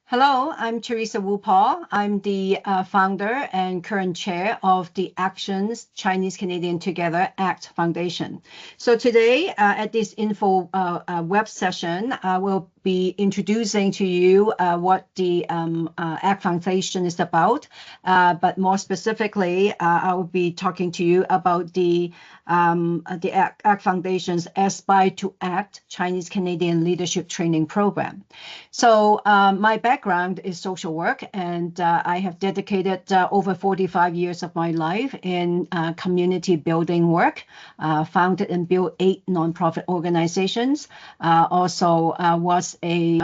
Hello, I'm Teresa Wu Paul. I'm the founder and current chair of the Actions Chinese Canadian Together ACT Foundation. So today at this info web session, I will be introducing to you what the ACT Foundation is about. But more specifically, I will be talking to you about the ACT Foundation's Aspire to Act Chinese Canadian Leadership Training Program. So my background is social work, and I have dedicated over 45 years of my life in community building work, founded and built 8 nonprofit organizations, also was a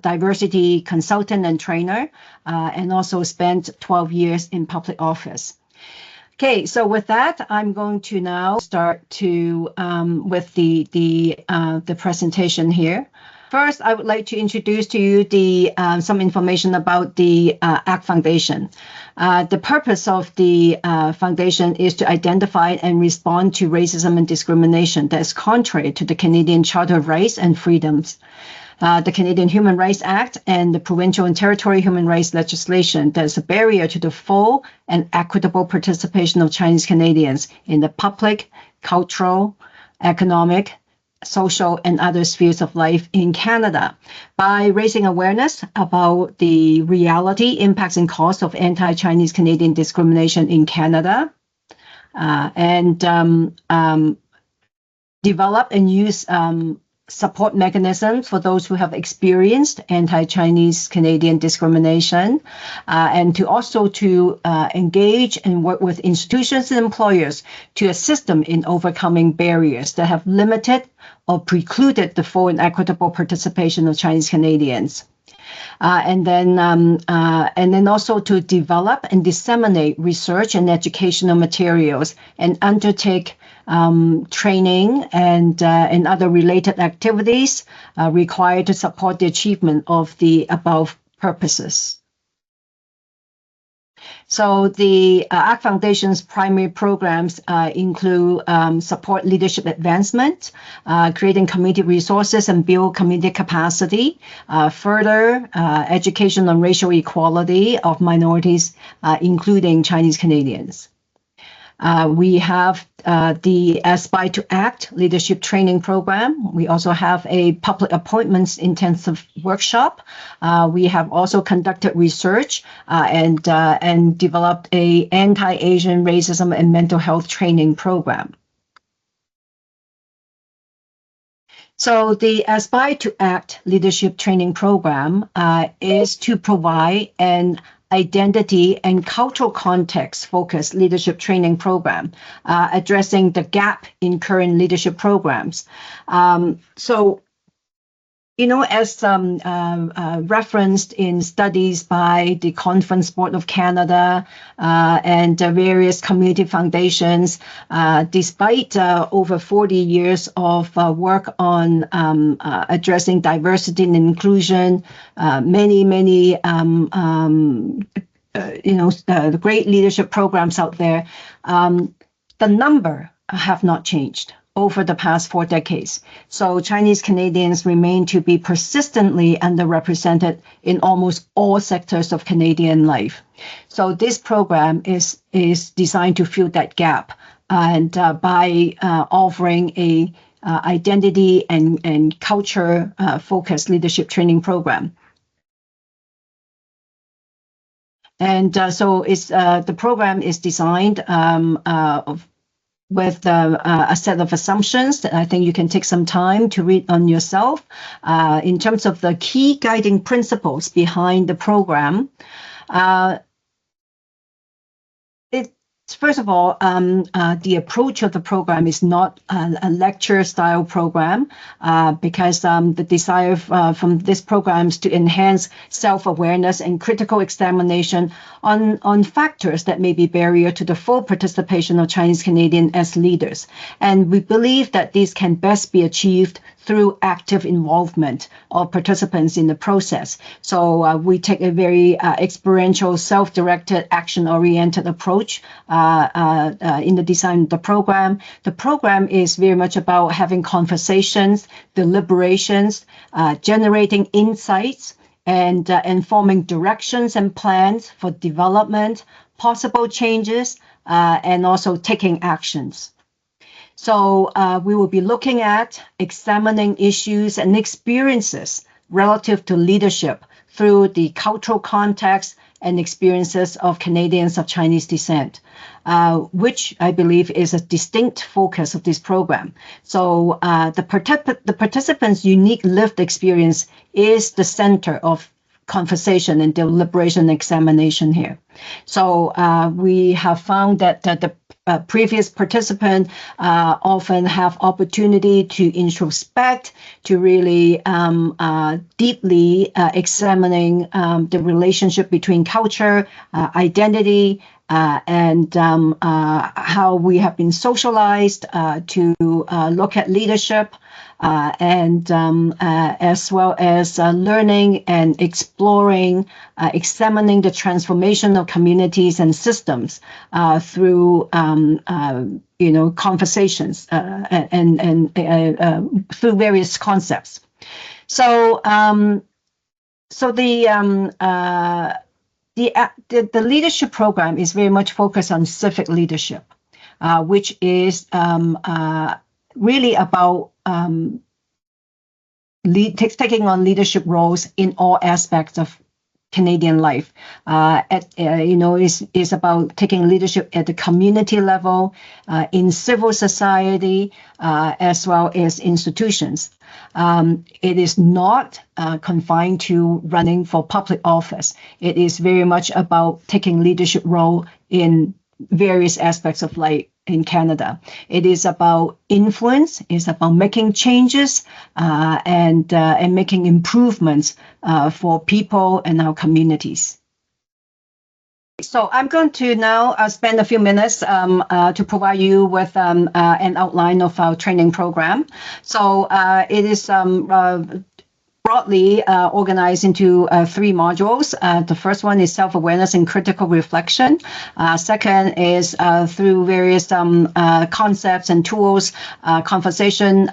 diversity consultant and trainer, and also spent 12 years in public office. Okay, so with that, I'm going to now start to with the presentation here. First, I would like to introduce to you some information about the ACT Foundation. The purpose of the foundation is to identify and respond to racism and discrimination that is contrary to the Canadian Charter of Rights and Freedoms, the Canadian Human Rights Act, and the provincial and territorial human rights legislation that is a barrier to the full and equitable participation of Chinese Canadians in the public, cultural, economic, social, and other spheres of life in Canada by raising awareness about the reality, impacts, and costs of anti-Chinese Canadian discrimination in Canada, and develop and use support mechanisms for those who have experienced anti-Chinese Canadian discrimination, and to also engage and work with institutions and employers to assist them in overcoming barriers that have limited or precluded the full and equitable participation of Chinese Canadians. And then also to develop and disseminate research and educational materials and undertake training and other related activities required to support the achievement of the above purposes. So the ACT Foundation's primary programs include support leadership advancement, creating community resources and build community capacity, further education on racial equality of minorities, including Chinese Canadians. We have the Aspire to Act Leadership Training Program. We also have a public appointments intensive workshop. We have also conducted research and developed a anti-Asian racism and mental health training program. So the Aspire to Act Leadership Training Program is to provide an identity and cultural context focused leadership training program, addressing the gap in current leadership programs. So, you know, as referenced in studies by the Conference Board of Canada and various community foundations, despite over 40 years of work on addressing diversity and inclusion, many the great leadership programs out there, the number have not changed over the past 4 decades. So Chinese Canadians remain to be persistently underrepresented in almost all sectors of Canadian life. So this program is designed to fill that gap, and by offering a identity and culture focused leadership training program. And so the program is designed with a set of assumptions that I think you can take some time to read on yourself. In terms of the key guiding principles behind the program, first of all, the approach of the program is not a lecture-style program because the desire from this program is to enhance self-awareness and critical examination on factors that may be barrier to the full participation of Chinese Canadians as leaders. And we believe that this can best be achieved through active involvement of participants in the process. So we take a very experiential, self-directed, action-oriented approach in the design of the program. The program is very much about having conversations, deliberations, generating insights, and informing directions and plans for development, possible changes, and also taking actions. So we will be looking at examining issues and experiences relative to leadership through the cultural context and experiences of Canadians of Chinese descent, which I believe is a distinct focus of this program. So the participants' unique lived experience is the center of conversation and deliberation examination here. So we have found that the previous participants often have opportunity to introspect, to really deeply examining the relationship between culture, identity, and how we have been socialized to look at leadership, and as well as learning and exploring, examining the transformation of communities and systems through conversations and through various concepts. So the leadership program is very much focused on civic leadership, which is really about taking on leadership roles in all aspects of Canadian life. Is about taking leadership at the community level, in civil society, as well as institutions. It is not confined to running for public office. It is very much about taking leadership role in various aspects of life in Canada. It is about influence. It's about making changes and making improvements for people and our communities. So I'm going to now spend a few minutes to provide you with an outline of our training program. So it is broadly organized into 3 modules. The first one is self-awareness and critical reflection. Second is through various concepts and tools, conversation.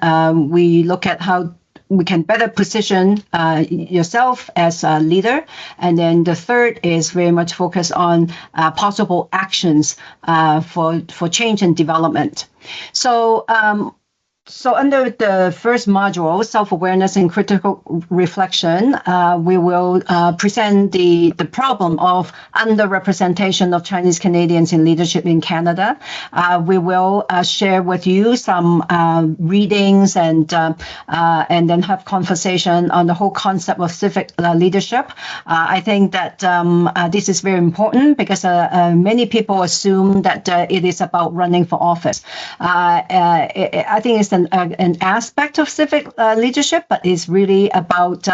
We look at how we can better position yourself as a leader. And then the third is very much focused on possible actions for change and development. So under the first module, self-awareness and critical reflection, we will present the problem of underrepresentation of Chinese Canadians in leadership in Canada. We will share with you some readings and then have conversation on the whole concept of civic leadership. I think that this is very important because many people assume that it is about running for office. I think it's an aspect of civic leadership, but it's really about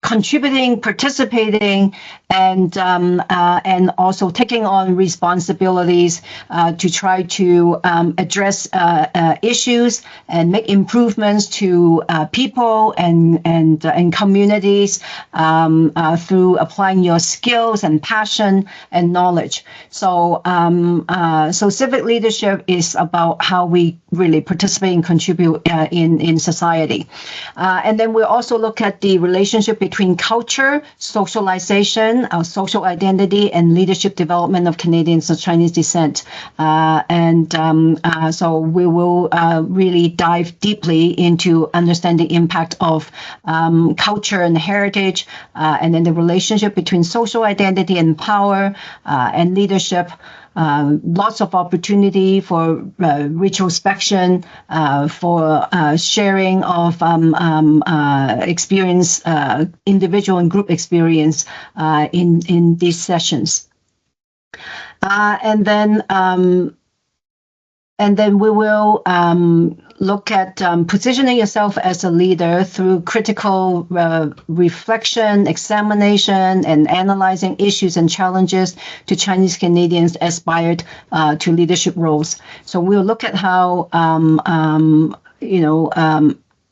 contributing, participating, and also taking on responsibilities to try to address issues and make improvements to people and communities through applying your skills and passion and knowledge. So civic leadership is about how we really participate and contribute in society. And then we'll also look at the relationship between culture, socialization, our social identity, and leadership development of Canadians of Chinese descent. So we will really dive deeply into understanding the impact of culture and heritage, and then the relationship between social identity and power and leadership. Lots of opportunity for retrospection, for sharing of experience, individual and group experience in these sessions. And then we will look at positioning yourself as a leader through critical reflection, examination, and analyzing issues and challenges to Chinese Canadians aspired to leadership roles. So we'll look at how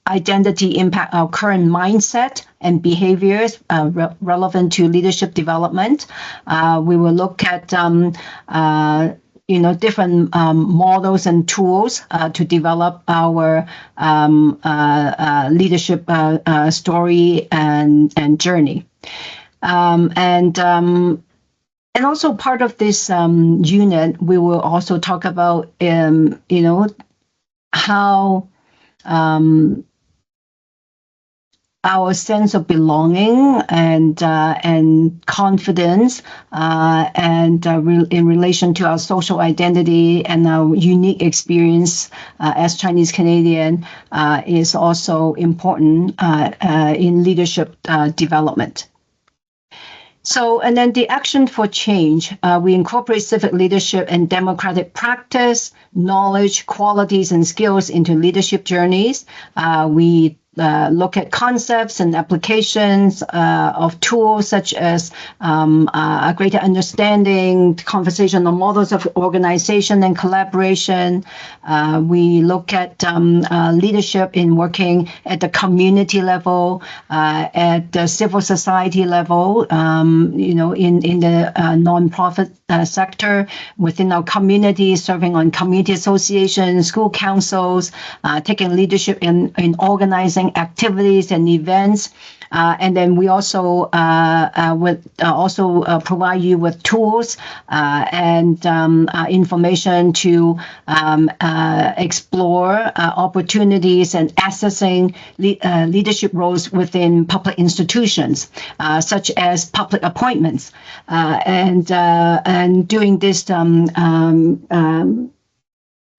identity impact our current mindset and behaviors relevant to leadership development. We will look at different models and tools to develop our leadership story and journey. And also part of this unit, we will also talk about, how our sense of belonging and confidence in relation to our social identity and our unique experience as Chinese Canadian is also important in leadership development. So, and then the action for change, we incorporate civic leadership and democratic practice, knowledge, qualities, and skills into leadership journeys. We look at concepts and applications of tools such as a greater understanding, conversational models of organization and collaboration. We look at leadership in working at the community level, at the civil society level, in the nonprofit sector, within our community, serving on community associations, school councils, taking leadership in organizing activities and events. And then we also would also provide you with tools and information to explore opportunities and accessing leadership roles within public institutions, such as public appointments. And during this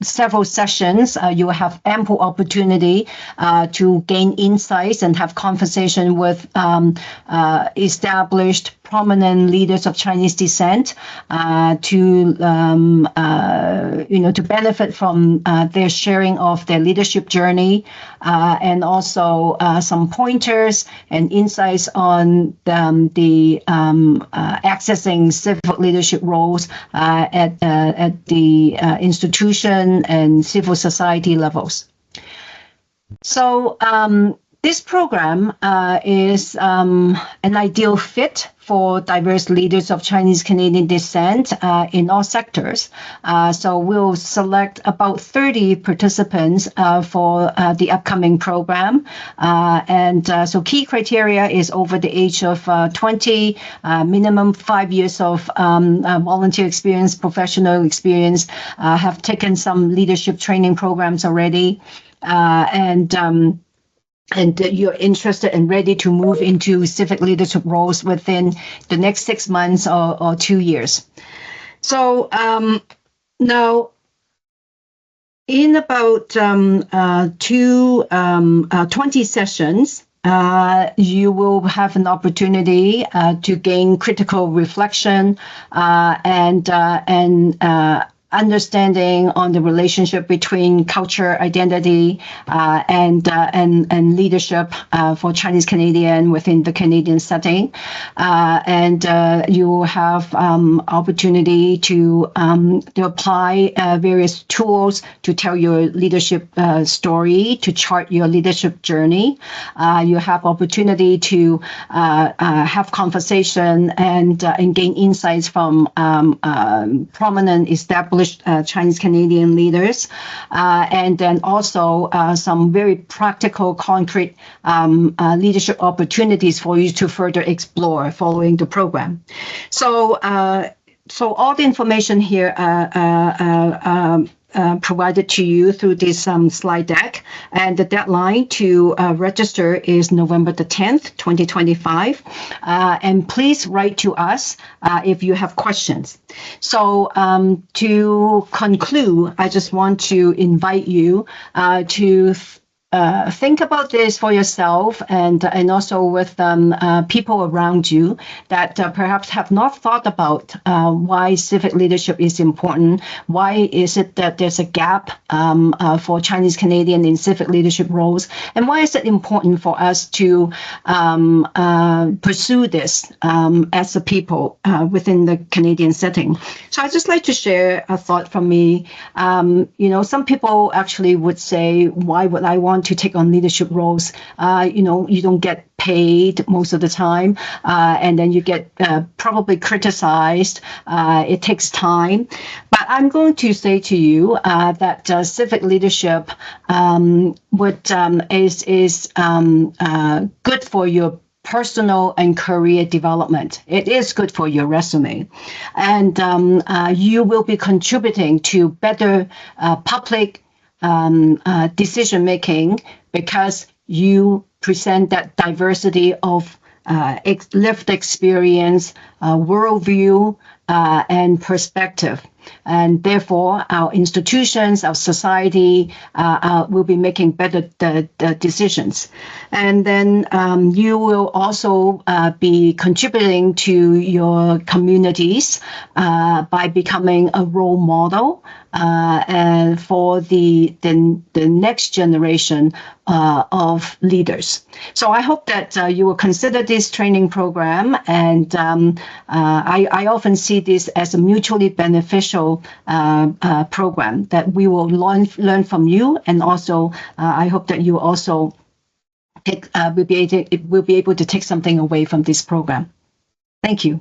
several sessions, you will have ample opportunity to gain insights and have conversation with established prominent leaders of Chinese descent to benefit from their sharing of their leadership journey and also some pointers and insights on the accessing civic leadership roles at the institution and civil society levels. So this program is an ideal fit for diverse leaders of Chinese Canadian descent in all sectors. So we'll select about 30 participants for the upcoming program. So key criteria is over the age of 20, minimum 5 years of volunteer experience, professional experience, have taken some leadership training programs already, and you're interested and ready to move into civic leadership roles within the next 6 months or 2 years. So now, in about 20 sessions, you will have an opportunity to gain critical reflection and understanding on the relationship between culture, identity, and leadership for Chinese Canadian within the Canadian setting, and you will have opportunity to apply various tools to tell your leadership story, to chart your leadership journey. You have opportunity to have conversation and gain insights from prominent established Chinese Canadian leaders, and then also some very practical, concrete leadership opportunities for you to further explore following the program. So all the information here provided to you through this slide deck, and the deadline to register is November the 10th, 2025. And please write to us if you have questions. So to conclude, I just want to invite you to think about this for yourself and also with people around you that perhaps have not thought about why civic leadership is important. Why is it that there's a gap for Chinese Canadian in civic leadership roles? And why is it important for us to pursue this as a people within the Canadian setting? So I'd just like to share a thought from me. Some people actually would say, why would I want want to take on leadership roles, you don't get paid most of the time, and then you get probably criticized. It takes time. But I'm going to say to you that civic leadership is good for your personal and career development. It is good for your resume. And you will be contributing to better public decision making because you present that diversity of lived experience, worldview, and perspective. And therefore, our institutions, our society will be making better decisions. And then you will also be contributing to your communities by becoming a role model and for the next generation of leaders. So I hope that you will consider this training program, and I often see this as a mutually beneficial program that we will learn from you, and also I hope that you also will be able to take something away from this program. Thank you.